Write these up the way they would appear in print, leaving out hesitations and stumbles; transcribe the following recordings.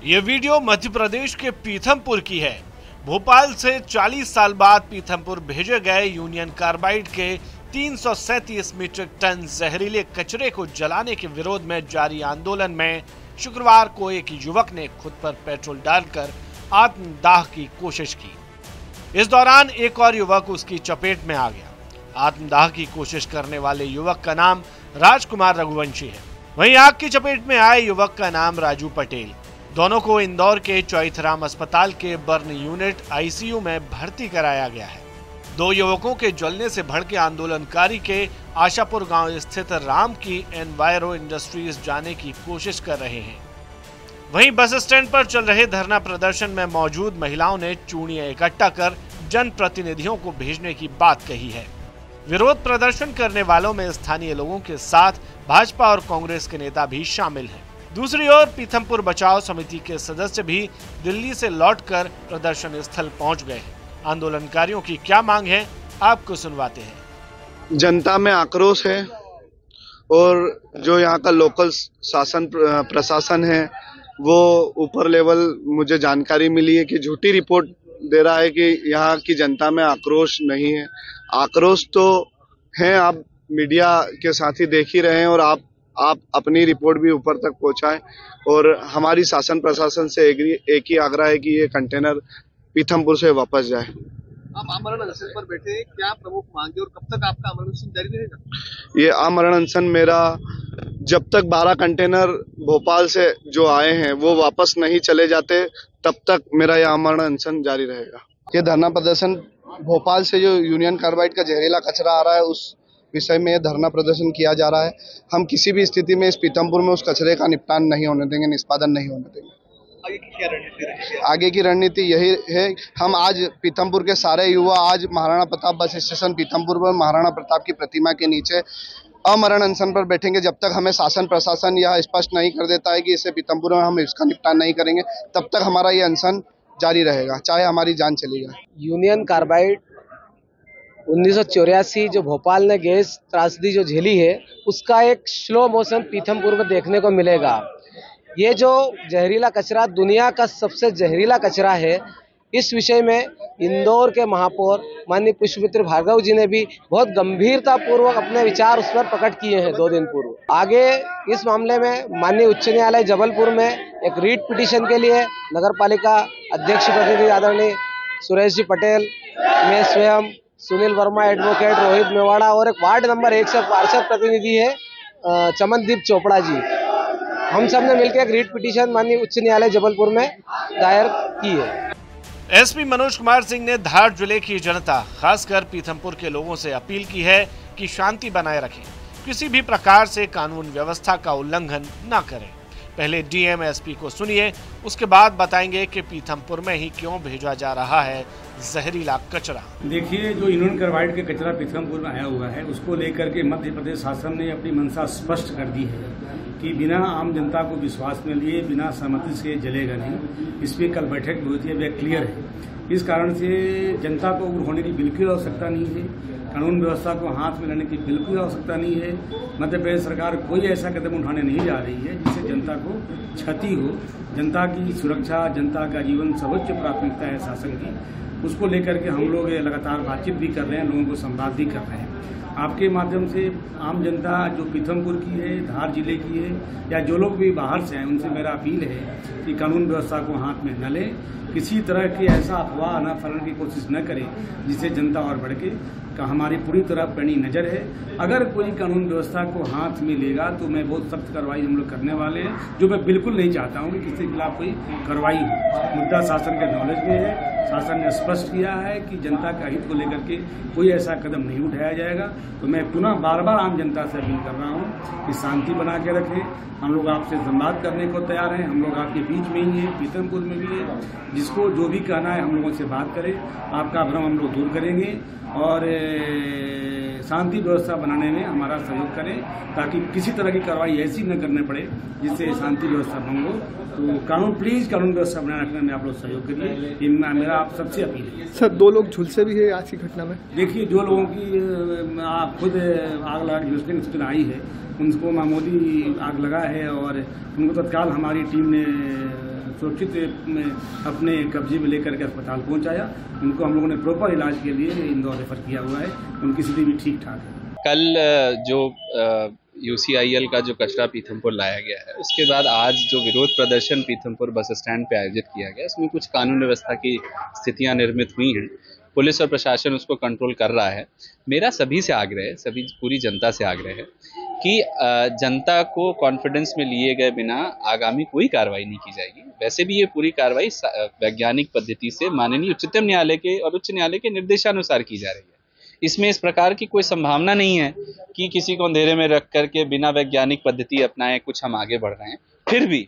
ये वीडियो मध्य प्रदेश के पीथमपुर की है। भोपाल से 40 साल बाद पीथमपुर भेजे गए यूनियन कार्बाइड के 337 मीट्रिक टन जहरीले कचरे को जलाने के विरोध में जारी आंदोलन में शुक्रवार को एक युवक ने खुद पर पेट्रोल डालकर आत्मदाह की कोशिश की। इस दौरान एक और युवक उसकी चपेट में आ गया। आत्मदाह की कोशिश करने वाले युवक का नाम राजकुमार रघुवंशी है। वहीं आग की चपेट में आए युवक का नाम राजू पटेल। दोनों को इंदौर के चौइथराम अस्पताल के बर्न यूनिट आईसीयू में भर्ती कराया गया है। दो युवकों के जलने से भड़के आंदोलनकारी के आशापुर गांव स्थित राम की एनवायरो इंडस्ट्रीज जाने की कोशिश कर रहे हैं। वहीं बस स्टैंड पर चल रहे धरना प्रदर्शन में मौजूद महिलाओं ने चूड़ियां इकट्ठा कर जनप्रतिनिधियों को भेजने की बात कही है। विरोध प्रदर्शन करने वालों में स्थानीय लोगों के साथ भाजपा और कांग्रेस के नेता भी शामिल हैं। दूसरी ओर पीथमपुर बचाओ समिति के सदस्य भी दिल्ली से लौटकर प्रदर्शन स्थल पहुंच गए हैं। आंदोलनकारियों की क्या मांग है, आपको सुनवाते हैं। जनता में आक्रोश है और जो यहाँ का लोकल शासन प्रशासन है वो ऊपर लेवल मुझे जानकारी मिली है कि झूठी रिपोर्ट दे रहा है कि यहाँ की जनता में आक्रोश नहीं है। आक्रोश तो है, आप मीडिया के साथ ही देख ही रहे हैं और आप अपनी रिपोर्ट भी ऊपर तक पहुंचाएं। और हमारी शासन प्रशासन से एक ही आग्रह है कि ये कंटेनर पीथमपुर से वापस जाए। आप आमरण अनशन पर बैठे, क्या प्रमुख मांगे और कब तक आपका आमरण अनशन जारी रहेगा? ये आमरण अनशन मेरा जब तक 12 कंटेनर भोपाल से जो आए हैं वो वापस नहीं चले जाते तब तक मेरा यह आमरण अनशन जारी रहेगा। ये धरना प्रदर्शन भोपाल से जो यूनियन कार्बाइड का जहरीला कचरा आ रहा है उस विषय में धरना प्रदर्शन किया जा रहा है। हम किसी भी स्थिति में इस पीथमपुर में उस कचरे का निपटान नहीं होने देंगे, निष्पादन नहीं होने देंगे। आगे की रणनीति यही है। हम आज पीथमपुर के सारे युवा आज महाराणा प्रताप बस स्टेशन पीथमपुर पर महाराणा प्रताप की प्रतिमा के नीचे अमरण अनशन पर बैठेंगे जब तक हमें शासन प्रशासन यह स्पष्ट नहीं कर देता है कि इसे पीथमपुर में हम इसका निपटान नहीं करेंगे, तब तक हमारा ये अनशन जारी रहेगा, चाहे हमारी जान चली जाए। यूनियन कार्बाइड 1984 जो भोपाल ने गैस त्रासदी जो झेली है उसका एक स्लो मोशन पीथमपुर में देखने को मिलेगा। ये जो जहरीला कचरा दुनिया का सबसे जहरीला कचरा है, इस विषय में इंदौर के महापौर माननीय पुष्पमित्र भार्गव जी ने भी बहुत गंभीरता पूर्वक अपने विचार उस पर प्रकट किए हैं 2 दिन पूर्व। आगे इस मामले में माननीय उच्च न्यायालय जबलपुर में एक रीट पिटीशन के लिए नगर पालिका अध्यक्ष प्रतिनिधि आदरणीय सुरेश जी पटेल, मैं स्वयं, सुनील वर्मा एडवोकेट, रोहित मेवाड़ा और एक वार्ड नंबर 1 से पार्षद प्रतिनिधि है चमनदीप चोपड़ा जी, हम सब ने मिलकर एक रीट पिटीशन माननीय उच्च न्यायालय जबलपुर में दायर की है। एसपी मनोज कुमार सिंह ने धार जिले की जनता, खासकर पीथमपुर के लोगों से अपील की है कि शांति बनाए रखें, किसी भी प्रकार से कानून व्यवस्था का उल्लंघन न करें। पहले डीएम एसपी को सुनिए, उसके बाद बताएंगे कि पीथमपुर में ही क्यों भेजा जा रहा है जहरीला कचरा। देखिए, जो यूनियन कार्बाइड के कचरा पीथमपुर में आया हुआ है उसको लेकर के मध्य प्रदेश शासन ने अपनी मंशा स्पष्ट कर दी है कि बिना आम जनता को विश्वास में लिए बिना सहमति से जलेगा नहीं। इस पर कल बैठक भी हुई थी, वह क्लियर है। इस कारण से जनता को उग्र होने की बिल्कुल आवश्यकता नहीं है, कानून व्यवस्था को हाथ में लेने की बिल्कुल आवश्यकता नहीं है। मध्य प्रदेश सरकार कोई ऐसा कदम उठाने नहीं जा रही है जिससे जनता को क्षति हो। जनता की सुरक्षा, जनता का जीवन सर्वोच्च प्राथमिकता है शासन की। उसको लेकर के हम लोग लगातार बातचीत भी कर रहे हैं, लोगों को संवाद भी कर रहे हैं। आपके माध्यम से आम जनता जो पीथमपुर की है, धार जिले की है या जो लोग भी बाहर से आए, उनसे मेरा अपील है कि कानून व्यवस्था को हाथ में न लें, किसी तरह की ऐसा अफवाह न फैलाने की कोशिश न करें जिससे जनता और भड़के। का हमारी पूरी तरह पैनी नज़र है। अगर कोई कानून व्यवस्था को हाथ में लेगा तो मैं बहुत सख्त कार्रवाई हम लोग करने वाले हैं, जो मैं बिल्कुल नहीं चाहता हूँ कि किसी के खिलाफ कोई कार्रवाई हो। मुद्दा शासन के नॉलेज में है, शासन ने स्पष्ट किया है कि जनता का हित को लेकर के कोई ऐसा कदम नहीं उठाया जाएगा। तो मैं पुनः बार बार आम जनता से अपील कर रहा हूँ कि शांति बना के रखें। हम लोग आपसे संवाद करने को तैयार हैं, हम लोग आपके बीच में ही हैं, पीथमपुर में भी है। जिसको जो भी कहना है हम लोगों से बात करें, आपका भ्रम हम लोग दूर करेंगे और शांति व्यवस्था बनाने में हमारा सहयोग करें ताकि किसी तरह की कार्रवाई ऐसी न करने पड़े जिससे शांति व्यवस्था भंग हो। तो कानून व्यवस्था बनाए रखने में आप लोग सहयोग करिए, मेरा आप सबसे अपील है। सर, 2 लोग झुलसे भी है आज की घटना में। देखिए, जो लोगों की आप खुद आग लगा की झुलसने की सूचना आई है, उनको मामूली आग लगा है और उनको तत्काल हमारी टीम ने सुरक्षित में अपने कब्जे में लेकर के अस्पताल पहुंचाया। उनको हम लोगों ने प्रॉपर इलाज के लिए इंदौर रेफर किया हुआ है। उनकी स्थिति भी ठीक ठाक है। कल जो UCIL का जो कचरा पीथमपुर लाया गया है, उसके बाद आज जो विरोध प्रदर्शन पीथमपुर बस स्टैंड पे आयोजित किया गया, उसमें कुछ कानून व्यवस्था की स्थितियां निर्मित हुई हैं। पुलिस और प्रशासन उसको कंट्रोल कर रहा है। मेरा सभी से आग्रह है, सभी पूरी जनता से आग्रह है कि जनता को कॉन्फिडेंस में लिए गए बिना आगामी कोई कार्रवाई नहीं की जाएगी। वैसे भी ये पूरी कार्रवाई वैज्ञानिक पद्धति से माननीय उच्चतम न्यायालय के और उच्च न्यायालय के निर्देशानुसार की जा रही है। इसमें इस प्रकार की कोई संभावना नहीं है कि किसी को अंधेरे में रख करके बिना वैज्ञानिक पद्धति अपनाए कुछ हम आगे बढ़ रहे हैं। फिर भी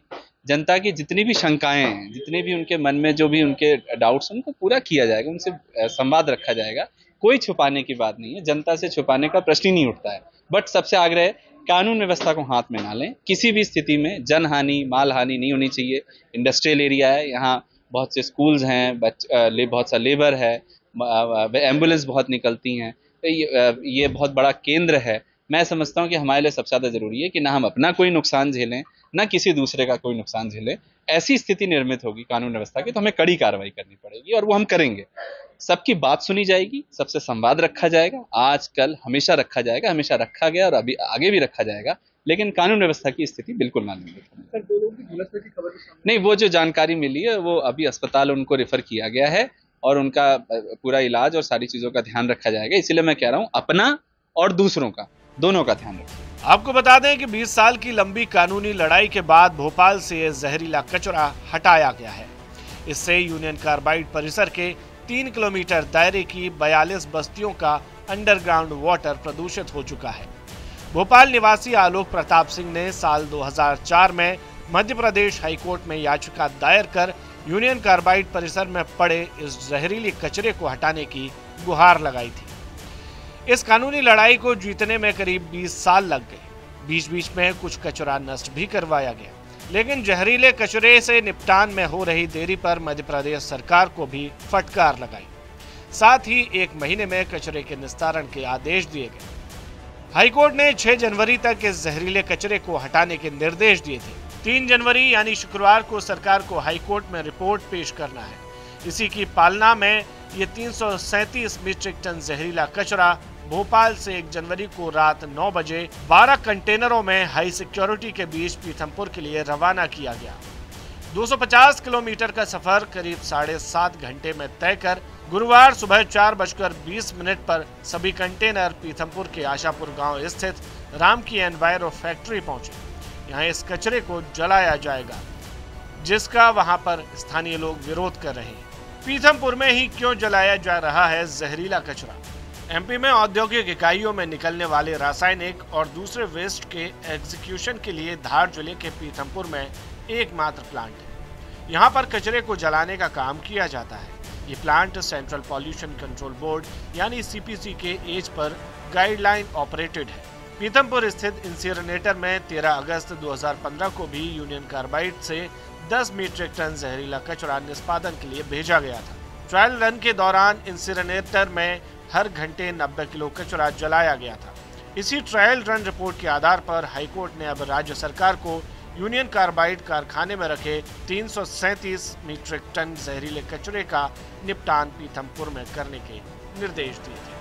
जनता की जितनी भी शंकाएं हैं, जितने भी उनके मन में जो भी उनके डाउट्स, उनको पूरा किया जाएगा, उनसे संवाद रखा जाएगा। कोई छुपाने की बात नहीं है, जनता से छुपाने का प्रश्न ही नहीं उठता है। बट सबसे आग्रह है, कानून व्यवस्था को हाथ में ना लें। किसी भी स्थिति में जनहानि, माल हानि नहीं होनी चाहिए। इंडस्ट्रियल एरिया है, यहाँ बहुत से स्कूल्स हैं, बहुत सा लेबर है, एम्बुलेंस बहुत निकलती हैं, ये बहुत बड़ा केंद्र है। मैं समझता हूं कि हमारे लिए सबसे ज़्यादा जरूरी है कि ना हम अपना कोई नुकसान झेलें, ना किसी दूसरे का कोई नुकसान झेलें। ऐसी स्थिति निर्मित होगी कानून व्यवस्था की तो हमें कड़ी कार्रवाई करनी पड़ेगी और वो हम करेंगे। सबकी बात सुनी जाएगी, सबसे संवाद रखा जाएगा। आज कल हमेशा रखा जाएगा, हमेशा रखा गया और अभी आगे भी रखा जाएगा, लेकिन कानून व्यवस्था की स्थिति बिल्कुल ना नहीं। वो जो जानकारी मिली है वो अभी अस्पताल उनको रेफर किया गया है और उनका पूरा इलाज और सारी चीजों का ध्यान रखा जाएगा। इसीलिए मैं कह रहा हूँ, अपना और दूसरों का, दोनों का ध्यान रखें। आपको बता दें कि 20 साल की लंबी कानूनी लड़ाई के बाद भोपाल से जहरीला कचरा हटाया गया है। इससे यूनियन कार्बाइड परिसर के 3 किलोमीटर दायरे की 42 बस्तियों का अंडरग्राउंड वाटर प्रदूषित हो चुका है। भोपाल निवासी आलोक प्रताप सिंह ने साल 2004 में मध्य प्रदेश हाईकोर्ट में याचिका दायर कर यूनियन कार्बाइड परिसर में पड़े इस जहरीले कचरे को हटाने की गुहार लगाई थी। इस कानूनी लड़ाई को जीतने में करीब 20 साल लग गए। बीच बीच में कुछ कचरा नष्ट भी करवाया गया, लेकिन जहरीले कचरे से निपटान में हो रही देरी पर मध्य प्रदेश सरकार को भी फटकार लगाई। साथ ही 1 महीने में कचरे के निस्तारण के आदेश दिए गए। हाईकोर्ट ने 6 जनवरी तक इस जहरीले कचरे को हटाने के निर्देश दिए थे। 3 जनवरी यानी शुक्रवार को सरकार को हाईकोर्ट में रिपोर्ट पेश करना है। इसी की पालना में ये 337 मीट्रिक टन जहरीला कचरा भोपाल से 1 जनवरी को रात 9 बजे 12 कंटेनरों में हाई सिक्योरिटी के बीच पीथमपुर के लिए रवाना किया गया। 250 किलोमीटर का सफर करीब 7.5 घंटे में तय कर गुरुवार सुबह 4:20 पर सभी कंटेनर पीथमपुर के आशापुर गांव स्थित राम की एनवायरो फैक्ट्री पहुंचे। यहाँ इस कचरे को जलाया जाएगा, जिसका वहां पर स्थानीय लोग विरोध कर रहे हैं। पीथमपुर में ही क्यों जलाया जा रहा है जहरीला कचरा? एमपी में औद्योगिक इकाइयों में निकलने वाले रासायनिक और दूसरे वेस्ट के एग्जीक्यूशन के लिए धार जिले के पीथमपुर में एकमात्र प्लांट है। यहाँ पर कचरे को जलाने का काम किया जाता है। ये plant central pollution control board यानी CPC के एज पर गाइडलाइन ऑपरेटेड है। पीथमपुर स्थित इंसिनरेटर में 13 अगस्त 2015 को भी यूनियन कार्बाइड से 10 मीट्रिक टन जहरीला कचरा निष्पादन के लिए भेजा गया था। ट्रायल रन के दौरान इंसिनरेटर में हर घंटे 90 किलो कचरा जलाया गया था। इसी ट्रायल रन रिपोर्ट के आधार पर हाईकोर्ट ने अब राज्य सरकार को यूनियन कार्बाइड कारखाने में रखे 337 मीट्रिक टन जहरीले कचरे का निपटान पीथमपुर में करने के निर्देश दिए थे।